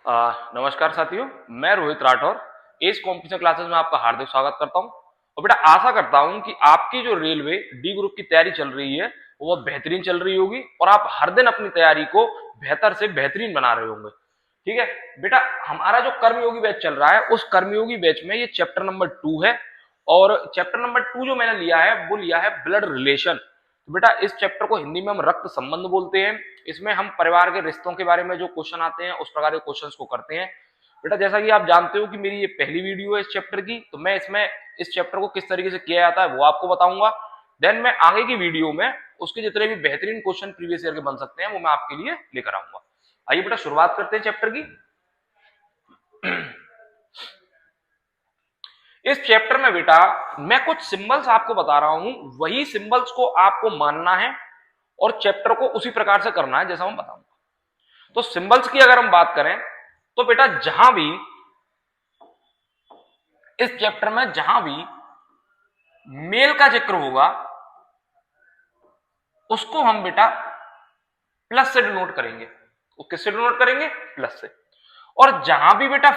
नमस्कार साथियों, मैं Rohit Rathore S competition classes में आपका हार्दिक स्वागत करता हूं। और बेटा आशा करता हूं कि आपकी जो रेलवे डी ग्रुप की तैयारी चल रही है वो बेहतरीन चल रही होगी और आप हर दिन अपनी तैयारी को बेहतर से बेहतरीन बना रहे होंगे। ठीक है बेटा, हमारा जो कर्मयोगी बैच चल रहा है उस कर्मयोगी बैच में ये चैप्टर नंबर 2 है और चैप्टर नंबर 2 जो मैंने लिया है वो लिया है ब्लड रिलेशन। तो बेटा इस चैप्टर को हिंदी में हम रक्त संबंध बोलते हैं। इसमें हम परिवार के रिश्तों के बारे में जो क्वेश्चन आते हैं उस प्रकार के क्वेश्चंस को करते हैं। बेटा जैसा कि आप जानते हो कि मेरी ये पहली वीडियो है इस चैप्टर की, तो मैं इसमें इस चैप्टर को किस तरीके से किया जाता है वो आपको बताऊंगा। देन मैं आगे की वीडियो में उसके जितने भी बेहतरीन क्वेश्चन प्रीवियस ईयर के बन सकते हैं वो मैं आपके लिए लेकर आऊंगा। आइए बेटा शुरुआत करते हैं चैप्टर की। इस चैप्टर में बेटा मैं कुछ सिंबल्स आपको बता रहा हूं, वही सिंबल्स को आपको मानना है और चैप्टर को उसी प्रकार से करना है जैसा मैं बताऊंगा। तो सिंबल्स की अगर हम बात करें तो बेटा जहां भी इस चैप्टर में जहां भी मेल का जिक्र होगा उसको हम बेटा प्लस से डिनोट करेंगे। वो किससे डिनोट करेंगे? प्लस से। और जहां भी बेटा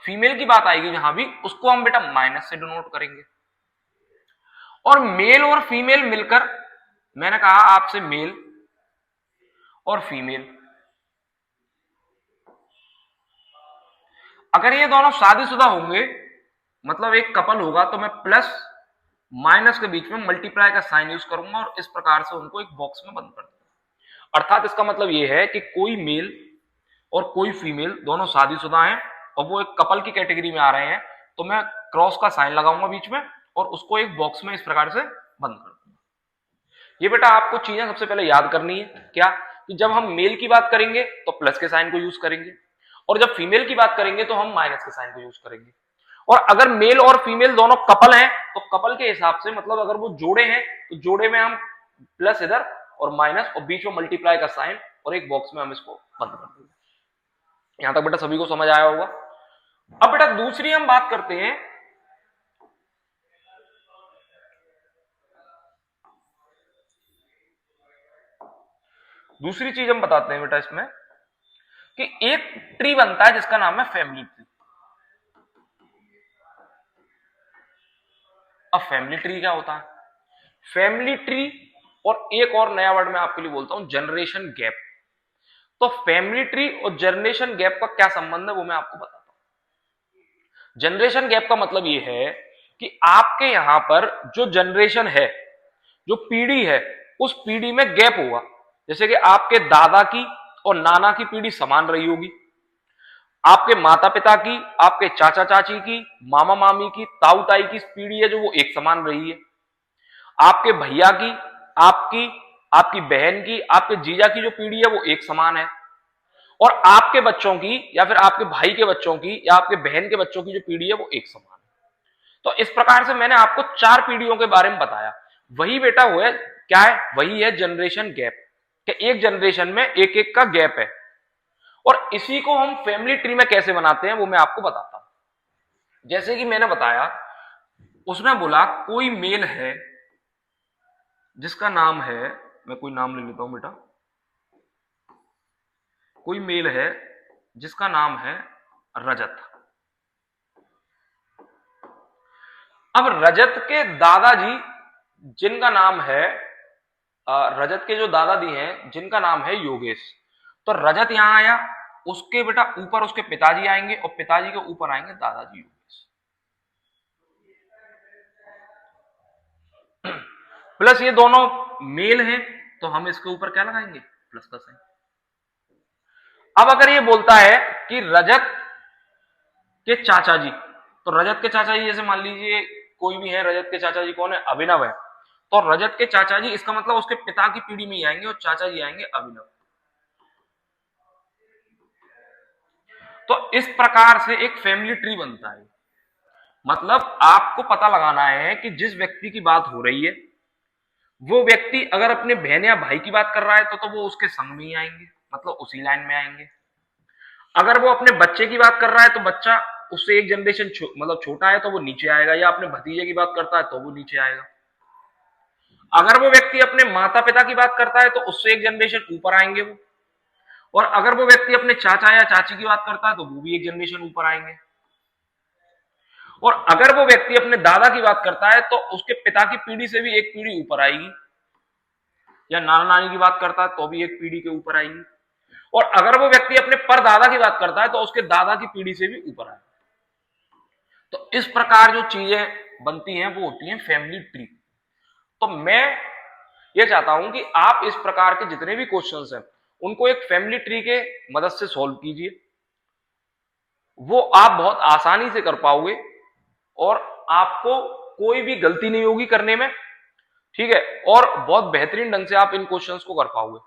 फीमेल की बात आएगी जहां भी, उसको हम बेटा माइनस से डिनोट करेंगे। और मेल और फीमेल मिलकर, मैंने कहा आपसे मेल और फीमेल, अगर ये दोनों शादीशुदा होंगे मतलब एक कपल होगा तो मैं प्लस माइनस के बीच में मल्टीप्लाई का साइन यूज करूंगा और इस प्रकार से उनको एक बॉक्स में बंद कर दूंगा। अर्थात इसका मतलब यह है कि कोई मेल और कोई फीमेल दोनों शादीशुदा हैं और वो एक कपल की कैटेगरी में आ रहे हैं, तो मैं क्रॉस का साइन लगाऊंगा बीच में और उसको एक बॉक्स में इस प्रकार से बंद कर दूंगा। ये बेटा आपको चीजें सबसे पहले याद करनी है क्या, कि जब हम मेल की बात करेंगे तो प्लस के साइन को यूज करेंगे और जब फीमेल की बात करेंगे तो हम माइनस के साइन को यूज करेंगे। और अगर मेल और फीमेल दोनों कपल हैं तो कपल के हिसाब से, मतलब अगर वो जोड़े हैं तो जोड़े में हम प्लस इधर और माइनस और बीच में मल्टीप्लाई का साइन और एक बॉक्स में हम इसको बंद कर देंगे। यहां तक बेटा सभी को समझ आया होगा। अब बेटा दूसरी हम बात करते हैं दूसरी चीज हम बताते हैं बेटा इसमें कि एक ट्री बनता है जिसका नाम है फैमिली ट्री। अब फैमिली ट्री क्या होता है? फैमिली ट्री और एक और नया वर्ड मैं आपके लिए बोलता हूं, जनरेशन गैप। तो फैमिली ट्री और जनरेशन गैप का क्या संबंध है वो मैं आपको बताता हूं। जनरेशन गैप का मतलब ये है कि आपके यहां पर जो जनरेशन है, जो पीढ़ी है, उस पीढ़ी में गैप होगा। जैसे कि आपके दादा की और नाना की पीढ़ी समान रही होगी, आपके माता पिता की, आपके चाचा चाची की, मामा मामी की, ताऊ ताई की पीढ़ी है जो वो एक समान रही है। आपके भैया की, आपकी आपकी बहन की, आपके जीजा की जो पीढ़ी है वो एक समान है। और आपके बच्चों की या फिर आपके भाई के बच्चों की या आपके बहन के बच्चों की जो पीढ़ी है वो एक समान है। तो इस प्रकार से मैंने आपको 4 पीढ़ियों के बारे में बताया। वही बेटा हुआ क्या है? वही है जनरेशन गैप, कि एक जनरेशन में एक एक का गैप है। और इसी को हम फैमिली ट्री में कैसे बनाते हैं वो मैं आपको बताता हूं। जैसे कि मैंने बताया, उसने बोला कोई मेल है जिसका नाम है, मैं कोई नाम ले लेता हूं बेटा, कोई मेल है जिसका नाम है रजत। अब रजत के दादाजी जिनका नाम है, रजत के जो दादाजी हैं जिनका नाम है योगेश, तो रजत यहां आया, उसके बेटा ऊपर उसके पिताजी आएंगे और पिताजी के ऊपर आएंगे दादाजी योगेश। प्लस ये दोनों मेल हैं तो हम इसके ऊपर क्या लगाएंगे? प्लस का साइन। अब अगर ये बोलता है कि रजत के चाचा जी, तो रजत के चाचा जी जैसे मान लीजिए कोई भी है, रजत के चाचा जी कौन है? अभिनव है। तो रजत के चाचा जी, इसका मतलब उसके पिता की पीढ़ी में ही आएंगे और चाचा जी आएंगे अभिनव। तो इस प्रकार से एक फैमिली ट्री बनता है। मतलब आपको पता लगाना है कि जिस व्यक्ति की बात हो रही है वो व्यक्ति अगर अपने बहन या भाई की बात कर रहा है तो वो उसके संग में ही आएंगे, मतलब उसी लाइन में आएंगे। अगर वो अपने बच्चे की बात कर रहा है तो बच्चा उससे एक जनरेशन मतलब छोटा है तो वो नीचे आएगा, या अपने भतीजे की बात करता है तो वो नीचे आएगा। अगर वो व्यक्ति अपने माता पिता की बात करता है तो उससे एक जनरेशन ऊपर आएंगे वो, और अगर वो व्यक्ति अपने चाचा या चाची की बात करता है तो वो भी एक जनरेशन ऊपर आएंगे। और अगर वो व्यक्ति अपने दादा की बात करता है तो उसके पिता की पीढ़ी से भी एक पीढ़ी ऊपर आएगी, या नाना नानी की बात करता है तो भी एक पीढ़ी के ऊपर आएगी। और अगर वो व्यक्ति अपने परदादा की बात करता है तो उसके दादा की पीढ़ी से भी ऊपर आएगी। तो इस प्रकार जो चीजें बनती हैं वो होती हैं फैमिली ट्री। तो मैं ये चाहता हूं कि आप इस प्रकार के जितने भी क्वेश्चंस हैं उनको एक फैमिली ट्री के मदद से सॉल्व कीजिए, वो आप बहुत आसानी से कर पाओगे और आपको कोई भी गलती नहीं होगी करने में, ठीक है, और बहुत बेहतरीन ढंग से आप इन क्वेश्चंस को कर पाओगे।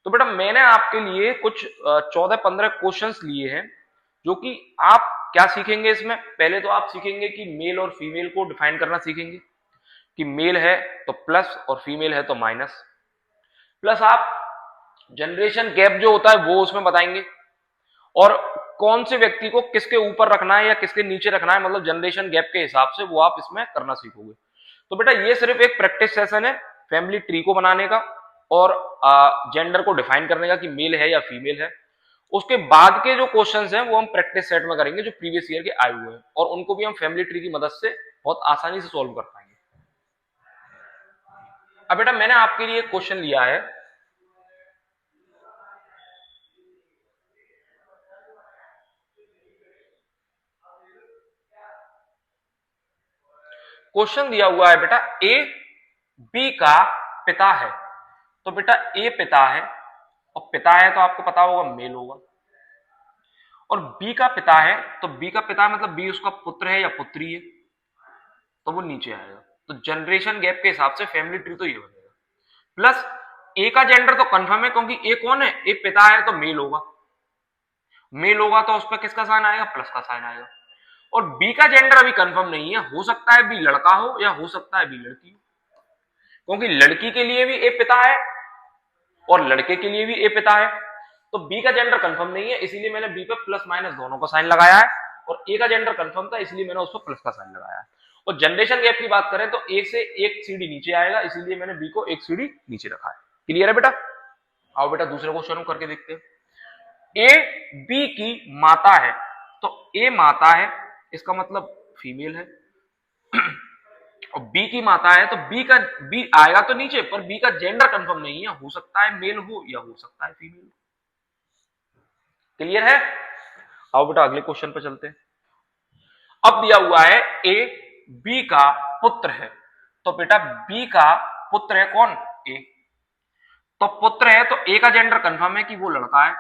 तो बेटा मैंने आपके लिए कुछ 14-15 क्वेश्चंस लिए हैं, जो कि आप क्या सीखेंगे इसमें। पहले तो आप सीखेंगे कि मेल और फीमेल को डिफाइन करना सीखेंगे, कि मेल है तो प्लस और फीमेल है तो माइनस। प्लस आप जनरेशन गैप जो होता है वो उसमें बताएंगे, और कौन से व्यक्ति को किसके ऊपर रखना है या किसके नीचे रखना है, मतलब जनरेशन गैप के हिसाब से वो आप इसमें करना सीखोगे। तो बेटा ये सिर्फ एक प्रैक्टिस सेशन है फैमिली ट्री को बनाने का और जेंडर को डिफाइन करने का कि मेल है या फीमेल है। उसके बाद के जो क्वेश्चंस हैं वो हम प्रैक्टिस सेट में करेंगे जो प्रीवियस ईयर के आए हुए हैं, और उनको भी हम फैमिली ट्री की मदद से बहुत आसानी से सॉल्व कर पाएंगे। अब बेटा मैंने आपके लिए क्वेश्चन लिया है, क्वेश्चन दिया हुआ है बेटा ए बी का पिता है। तो बेटा ए पिता है, और पिता है तो आपको पता होगा मेल होगा, और बी का पिता है तो बी का पिता मतलब बी उसका पुत्र है या पुत्री है, तो वो नीचे आएगा। तो जनरेशन गैप के हिसाब से फैमिली ट्री तो ये बनेगा। प्लस ए का जेंडर तो कंफर्म है क्योंकि ए कौन है, ए पिता है तो मेल होगा, मेल होगा तो उस पर किसका साइन आएगा, प्लस का साइन आएगा। और बी का जेंडर अभी कंफर्म नहीं है, हो सकता है बी लड़का हो या हो सकता है बी लड़की हो, क्योंकि लड़की के लिए भी ए पिता है और लड़के के लिए भी ए पिता है। तो बी का जेंडर कंफर्म नहीं है, इसीलिए मैंने बी पे प्लस माइनस दोनों का साइन लगाया है, और ए का जेंडर कंफर्म था इसलिए मैंने उस पर प्लस का साइन लगाया है। और जनरेशन गैप की बात करें तो ए से एक सीढ़ी नीचे आएगा, इसीलिए मैंने बी को एक सीढ़ी नीचे रखा है। क्लियर है बेटा। आओ बेटा दूसरे क्वेश्चन को करके देखते हैं। ए बी की माता है, तो ए माता है इसका मतलब फीमेल है, और बी की माता है तो बी आएगा तो नीचे, पर बी का जेंडर कंफर्म नहीं है, हो सकता है मेल हो या हो सकता है फीमेल। क्लियर है। आओ बेटा अगले क्वेश्चन पे चलते हैं। अब दिया हुआ है ए बी का पुत्र है, तो बेटा बी का पुत्र है कौन, ए। तो पुत्र है तो ए का जेंडर कंफर्म है कि वो लड़का है,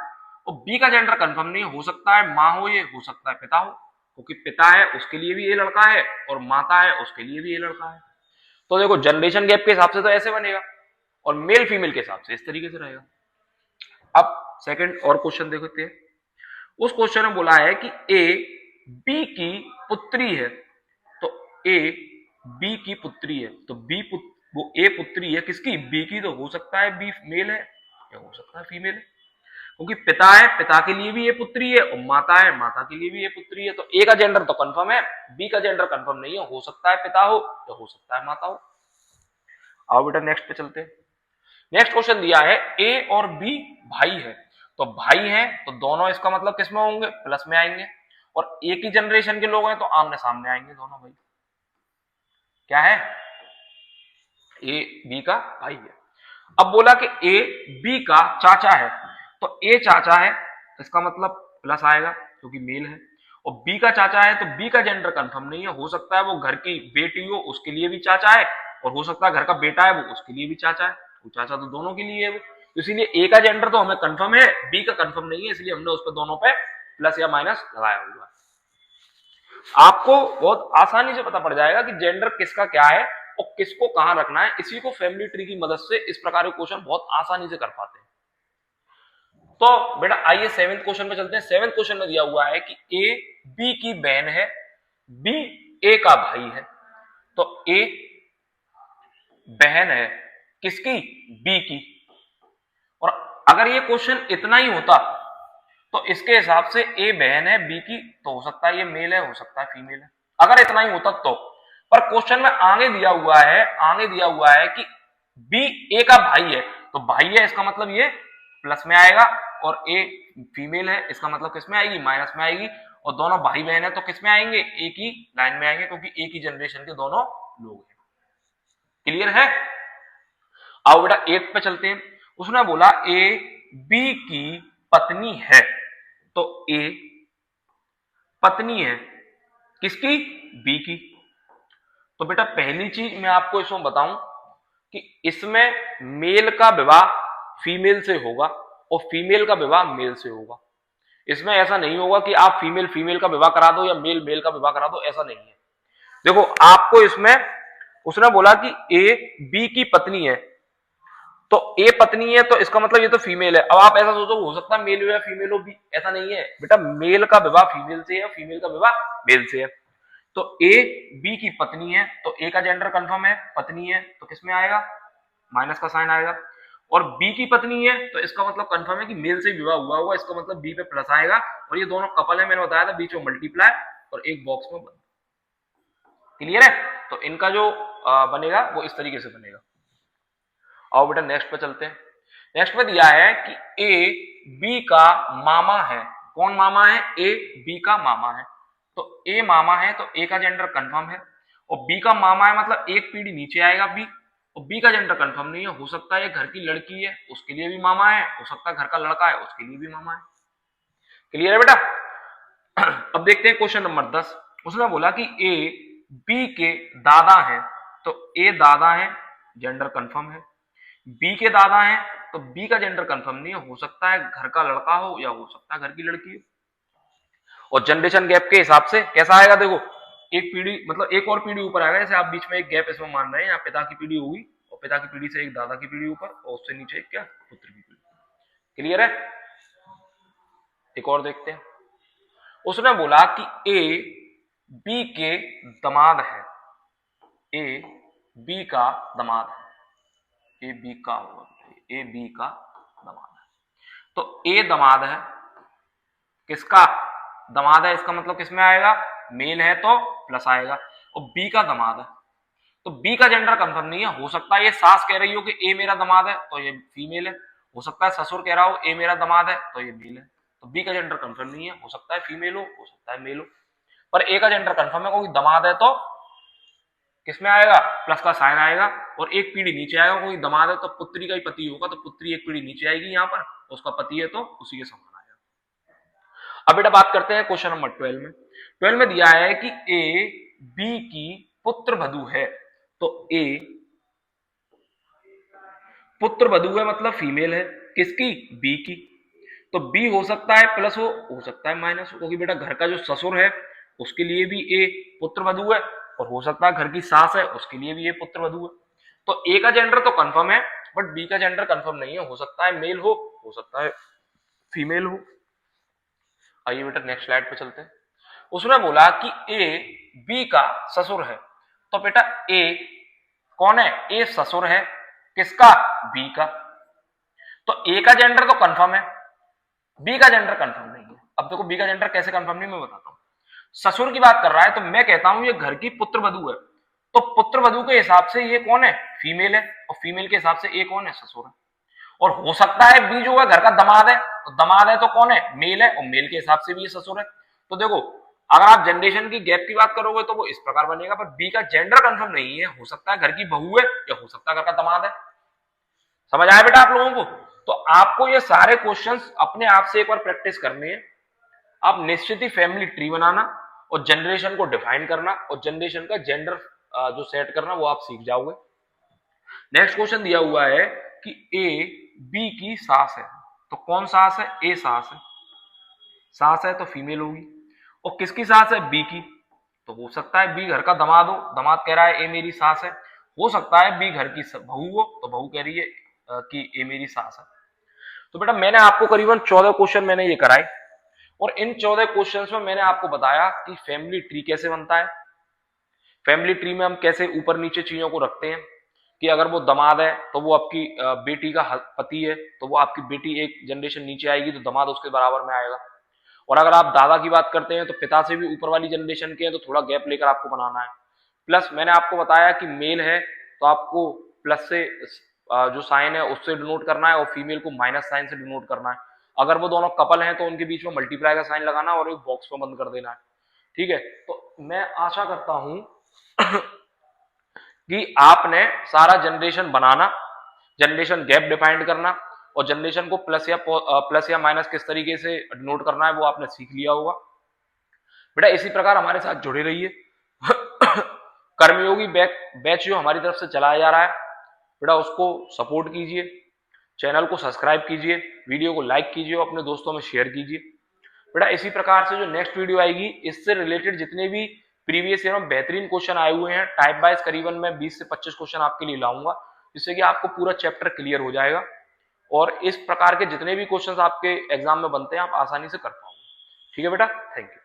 और बी का जेंडर कंफर्म नहीं, हो सकता है मां हो, ये हो सकता है पिता हो, क्योंकि पिता है उसके लिए भी ये लड़का है और माता है उसके लिए भी ये लड़का है। तो देखो जनरेशन गैप के हिसाब से तो ऐसे बनेगा, और मेल फीमेल के हिसाब से इस तरीके से रहेगा। अब सेकंड और क्वेश्चन देखते हैं। उस क्वेश्चन में बोला है कि ए बी की पुत्री है, तो ए बी की पुत्री है, तो वो ए पुत्री है किसकी, बी की। तो हो सकता है बी मेल है या हो सकता है फीमेल है, क्योंकि पिता है पिता के लिए भी ये पुत्री है, और माता है माता के लिए भी ये पुत्री है। तो ए का जेंडर तो कंफर्म है, बी का जेंडर कंफर्म नहीं है, हो सकता है पिता हो या हो सकता है माता हो। आओ बेटा नेक्स्ट पे चलते हैं। नेक्स्ट क्वेश्चन दिया है ए और बी भाई है, तो भाई है तो दोनों इसका मतलब किसमें होंगे, प्लस में आएंगे, और एक ही जनरेशन के लोग हैं तो आमने सामने आएंगे दोनों भाई। क्या है, ए बी का भाई है। अब बोला कि ए बी का चाचा है, तो ए चाचा है इसका मतलब प्लस आएगा क्योंकि मेल है, और बी का चाचा है तो बी का जेंडर कंफर्म नहीं है, हो सकता है वो घर की बेटी हो उसके लिए भी चाचा है, और हो सकता है घर का बेटा है वो उसके लिए भी चाचा है, वो चाचा तो दोनों के लिए है वो। तो इसीलिए ए का जेंडर तो हमें कंफर्म है, बी का कंफर्म नहीं है, इसलिए हमने उस पर दोनों पे प्लस या माइनस लगाया हुआ है। आपको बहुत आसानी से पता पड़ जाएगा कि जेंडर किसका क्या है और किसको कहां रखना है। इसी को फैमिली ट्री की मदद से इस प्रकार के क्वेश्चन बहुत आसानी से कर पाते हैं। तो बेटा आइए सेवेंथ क्वेश्चन पे चलते हैं। सेवेंथ क्वेश्चन में दिया हुआ है कि ए बी की बहन है, बी ए का भाई है, तो ए बहन है किसकी, बी की। और अगर ये क्वेश्चन इतना ही होता तो इसके हिसाब से ए बहन है बी की, तो हो सकता है ये मेल है, हो सकता है फीमेल है, अगर इतना ही होता तो। पर क्वेश्चन में आगे दिया हुआ है कि बी ए का भाई है, तो भाई है इसका मतलब ये प्लस में आएगा, और ए फीमेल है, इसका मतलब किस में आएगी, माइनस में आएगी। और दोनों भाई बहन है तो किस में आएंगे, एक ही लाइन में आएंगे, क्योंकि एक ही जनरेशन के दोनों लोग हैं। क्लियर है। आओ बेटा 8 पे चलते हैं। उसने बोला ए बी की पत्नी है, तो ए पत्नी है किसकी, बी की। तो बेटा पहली चीज मैं आपको इसमें बताऊं कि इसमें मेल का विवाह फीमेल से होगा और फीमेल का विवाह मेल से होगा। इसमें ऐसा नहीं होगा कि आप फीमेल फीमेल का विवाह करा दो या मेल मेल का विवाह करा दो, ऐसा नहीं है। देखो आपको इसमें उसने बोला कि ए बी की पत्नी है, तो ए पत्नी है तो इसका मतलब ये तो फीमेल है। अब आप ऐसा सोचो हो सकता है मेल हो या फीमेल हो भी, ऐसा नहीं है बेटा, मेल का विवाह फीमेल से है, फीमेल का विवाह मेल से है। तो ए बी की पत्नी है तो ए का जेंडर कंफर्म है, पत्नी है तो किसमें आएगा, माइनस का साइन आएगा। और बी की पत्नी है तो इसका मतलब कंफर्म है कि मेल से विवाह हुआ होगा, इसका मतलब बी पे प्लस आएगा। और ये दोनों कपल है, मैंने बताया था, बीच में मल्टीप्लाई और एक बॉक्स में बंद। क्लियर है। तो इनका जो बनेगा वो इस तरीके से बनेगा। आओ बेटा नेक्स्ट पे चलते हैं। नेक्स्ट पे दिया है कि ए बी का मामा है। कौन मामा है, ए बी का मामा है। तो ए मामा है तो ए का जेंडर कंफर्म है, और बी का मामा है मतलब एक पीढ़ी नीचे आएगा बी, और बी का जेंडर कंफर्म नहीं है, हो सकता है घर की लड़की है उसके लिए भी मामा है, हो सकता है घर का लड़का है उसके लिए भी मामा है। क्लियर है बेटा। अब देखते हैं क्वेश्चन नंबर 10। उसने बोला कि ए बी के दादा है, तो ए दादा है, जेंडर कंफर्म है। बी के दादा हैं तो बी का जेंडर कंफर्म नहीं है, हो सकता है घर का लड़का हो या हो सकता है घर की लड़की हो। और जनरेशन गैप के हिसाब से कैसा आएगा, देखो एक पीढ़ी मतलब एक और पीढ़ी ऊपर आएगा, जैसे आप बीच में एक गैप इसमें मान रहे हैं, यहाँ पिता की पीढ़ी होगी और पिता की पीढ़ी से एक दादा की पीढ़ी ऊपर और उससे नीचे एक क्या, पुत्र की पीढ़ी। क्लियर है। एक और देखते हैं। उसने बोला कि ए बी के दामाद है, ए बी का दामाद है, ए बी का होगा, ए बी का दामाद है। तो ए दामाद है, किसका दामाद है, इसका मतलब किसमें आएगा, मेल है तो प्लस आएगा। और बी का दामाद है तो बी का जेंडर कंफर्म नहीं है, हो सकता है ये सास कह रही हो कि ए मेरा दामाद है तो ये फीमेल है, हो सकता है ससुर कह रहा हो ए मेरा दामाद है तो ये मेल है। तो बी का जेंडर कंफर्म नहीं है, हो सकता है फीमेल हो सकता है मेल हो, पर ए का जेंडर कंफर्म है, क्योंकि दामाद है तो किसमें आएगा, प्लस का साइन आएगा और एक पीढ़ी नीचे आएगा, क्योंकि दामाद है तो पुत्री का ही पति होगा, तो पुत्री एक पीढ़ी नीचे आएगी यहाँ पर, उसका पति है तो उसी के समान आएगा। अब बेटा बात करते हैं क्वेश्चन नंबर 12 में। 12 में दिया है कि ए बी की पुत्र वधू है, तो ए पुत्र वधू है मतलब फीमेल है, किसकी, बी की। तो बी हो सकता है प्लस हो सकता है माइनस हो, क्योंकि बेटा घर का जो ससुर है उसके लिए भी ए पुत्र वधू है, और हो सकता है घर की सास है उसके लिए भी ए पुत्र वधू है। तो ए का जेंडर तो कंफर्म है, बट बी का जेंडर कंफर्म नहीं है, हो सकता है मेल हो सकता है फीमेल हो। आइए बेटा नेक्स्ट स्लाइड पे चलते हैं। उसने बोला कि ए बी का ससुर है, तो बेटा ए कौन है, ए ससुर है, किसका, बी का। तो ए का जेंडर तो कंफर्म है, बी का जेंडर कंफर्म नहीं है। अब देखो बी का जेंडर कैसे कंफर्म नहीं, मैं बताता हूं। ससुर की बात कर रहा है तो मैं कहता हूं ये घर की पुत्र वधू है, तो पुत्र वधू के हिसाब से ये कौन है, फीमेल है, और फीमेल के हिसाब से ए कौन है, ससुर है। और हो सकता है बी जो है घर का दामाद है, तो दामाद है तो कौन है, मेल है, और मेल के हिसाब से भी ये ससुर है। तो देखो अगर आप जनरेशन की गैप की बात करोगे तो वो इस प्रकार बनेगा, पर बी का जेंडर कंफर्म नहीं है, हो सकता है घर की बहू है या हो सकता है घर का दामाद है। समझ आया बेटा आप लोगों को। तो आपको ये सारे क्वेश्चंस अपने आप से एक बार प्रैक्टिस करने हैं। आप निश्चित ही फैमिली ट्री बनाना और जनरेशन को डिफाइन करना और जनरेशन का जेंडर जो सेट करना वो आप सीख जाओगे। नेक्स्ट क्वेश्चन दिया हुआ है कि ए बी की सास है, तो कौन सास है, ए सास है, सास है तो फीमेल होगी। और किसकी सास है, बी की। तो हो सकता है बी घर का दामाद हो, दामाद कह रहा है ए मेरी सास है, हो सकता है बी घर की बहू हो तो बहू कह रही है कि ए मेरी सास है। तो बेटा मैंने आपको करीबन 14 क्वेश्चन मैंने ये कराए, और इन 14 क्वेश्चंस में मैंने आपको बताया कि फैमिली ट्री कैसे बनता है, फैमिली ट्री में हम कैसे ऊपर नीचे चीजों को रखते हैं, कि अगर वो दामाद है तो वो आपकी बेटी का पति है, तो वो आपकी बेटी एक जनरेशन नीचे आएगी तो दामाद उसके बराबर में आएगा। और अगर आप दादा की बात करते हैं तो पिता से भी ऊपर वाली जनरेशन के हैं, तो थोड़ा गैप लेकर आपको बनाना है। प्लस मैंने आपको बताया कि मेल है तो आपको प्लस से जो साइन है उससे डिनोट करना है, और फीमेल को माइनस साइन से डिनोट करना है। अगर वो दोनों कपल हैं तो उनके बीच में मल्टीप्लाई का साइन लगाना और एक बॉक्स में बंद कर देना है। ठीक है, तो मैं आशा करता हूं कि आपने सारा जनरेशन बनाना, जनरेशन गैप डिफाइंड करना और जनरेशन को प्लस या माइनस किस तरीके से डिनोट करना है वो आपने सीख लिया होगा। बेटा इसी प्रकार हमारे साथ जुड़े रहिए। कर्मयोगी बैच जो हमारी तरफ से चलाया जा रहा है बेटा उसको सपोर्ट कीजिए, चैनल को सब्सक्राइब कीजिए, वीडियो को लाइक कीजिए और अपने दोस्तों में शेयर कीजिए। बेटा इसी प्रकार से जो नेक्स्ट वीडियो आएगी इससे रिलेटेड जितने भी प्रीवियस ईयर में बेहतरीन क्वेश्चन आए हुए हैं टाइप वाइज करीबन मैं 20 से 25 क्वेश्चन आपके लिए लाऊंगा, जिससे कि आपको पूरा चैप्टर क्लियर हो जाएगा और इस प्रकार के जितने भी क्वेश्चंस आपके एग्जाम में बनते हैं आप आसानी से कर पाओगे। ठीक है बेटा, थैंक यू।